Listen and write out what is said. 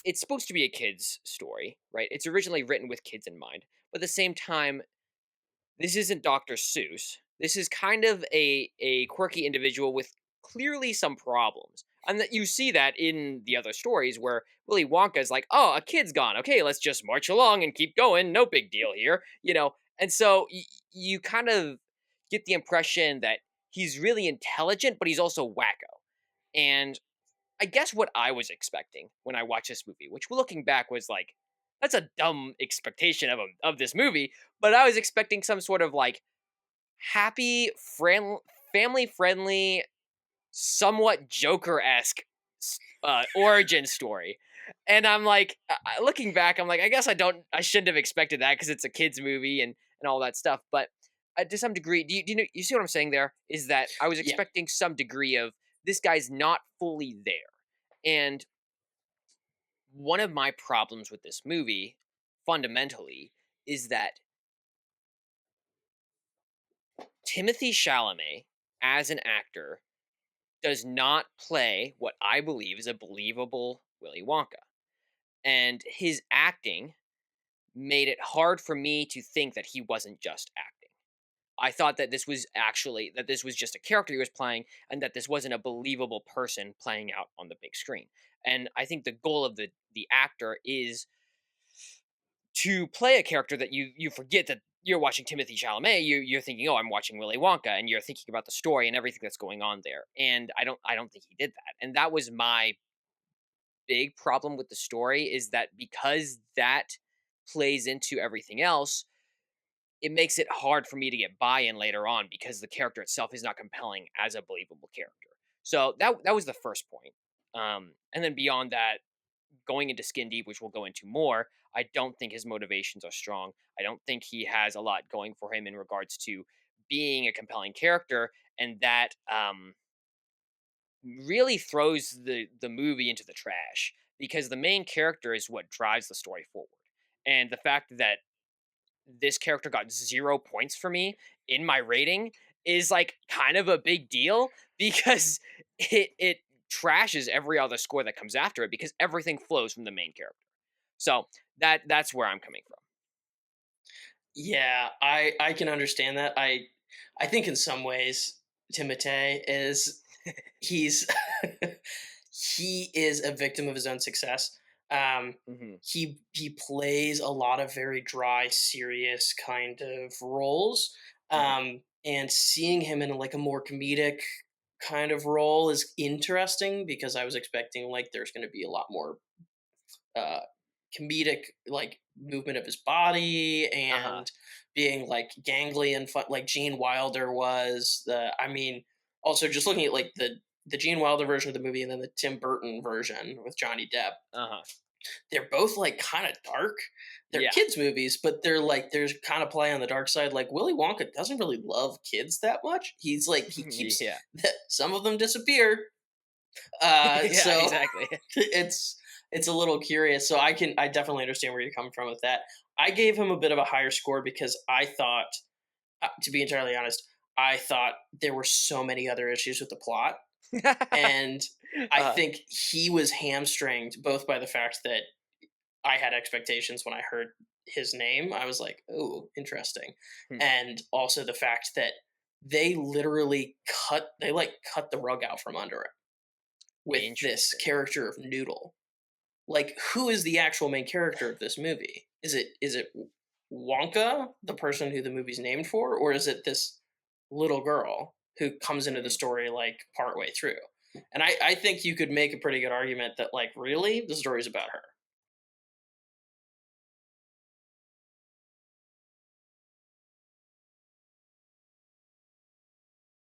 it's supposed to be a kid's story, right? It's originally written with kids in mind, but at the same time, this isn't Dr. Seuss. This is kind of a quirky individual with clearly some problems. And that you see that in the other stories where Willy Wonka is like, "Oh, a kid's gone. Okay, let's just march along and keep going. No big deal here." And so you kind of get the impression that he's really intelligent, but he's also wacko. And I guess what I was expecting when I watched this movie, which looking back was like, that's a dumb expectation of this movie, but I was expecting some sort of like happy, family friendly, somewhat Joker esque origin story. And I'm like, looking back, I'm like, I guess I shouldn't have expected that because it's a kids movie and all that stuff. But to some degree, you see what I'm saying? There is that I was Yeah, expecting some degree of this guy's not fully there, and one of my problems with this movie, fundamentally, is that Timothy Chalamet, as an actor, does not play what I believe is a believable Willy Wonka. And his acting made it hard for me to think that he wasn't just acting. I thought that this was just a character he was playing and that this wasn't a believable person playing out on the big screen. And I think the goal of the actor is to play a character that you forget that you're watching Timothy Chalamet. You're thinking, oh, I'm watching Willy Wonka, and you're thinking about the story and everything that's going on there. And I don't think he did that. And that was my big problem with the story, is that because that plays into everything else, it makes it hard for me to get buy-in later on because the character itself is not compelling as a believable character. So that was the first point. And then beyond that, going into Skin Deep, which we'll go into more, I don't think his motivations are strong. I don't think he has a lot going for him in regards to being a compelling character, and that really throws the movie into the trash because the main character is what drives the story forward. And the fact that this character got 0 points for me in my rating is like kind of a big deal because it trashes every other score that comes after it because everything flows from the main character. So that's where I'm coming from. yeah, I can understand that. I think in some ways Timothée is he's he is a victim of his own success. Hmm. He plays a lot of very dry, serious kind of roles, Hmm. and seeing him in like a more comedic kind of role is interesting because I was expecting like there's going to be a lot more uh, comedic like movement of his body Uh huh. and being like gangly and fun, like Gene Wilder was. I mean, also just looking at like the Gene Wilder version of the movie and then the Tim Burton version with Johnny Depp. Uh huh. They're both like kind of dark. They're Yeah. kids movies, but they're like there's kind of play on the dark side. Like Willy Wonka doesn't really love kids that much. He's like he keeps Yeah. some of them disappear. Yeah. So Exactly. it's a little curious. So I definitely understand where you're coming from with that. I gave him a bit of a higher score because I thought, to be entirely honest, I thought there were so many other issues with the plot, and I uh, think he was hamstringed both by the fact that I had expectations when I heard his name. I was like, "Oh, interesting," hmm, and also the fact that they literally cut the rug out from under it with this interesting. character of Noodle. Like, who is the actual main character of this movie? Is it Wonka, the person who the movie's named for, or is it this little girl who comes into the Hmm. story like partway through? And I think you could make a pretty good argument that like really the story's about her.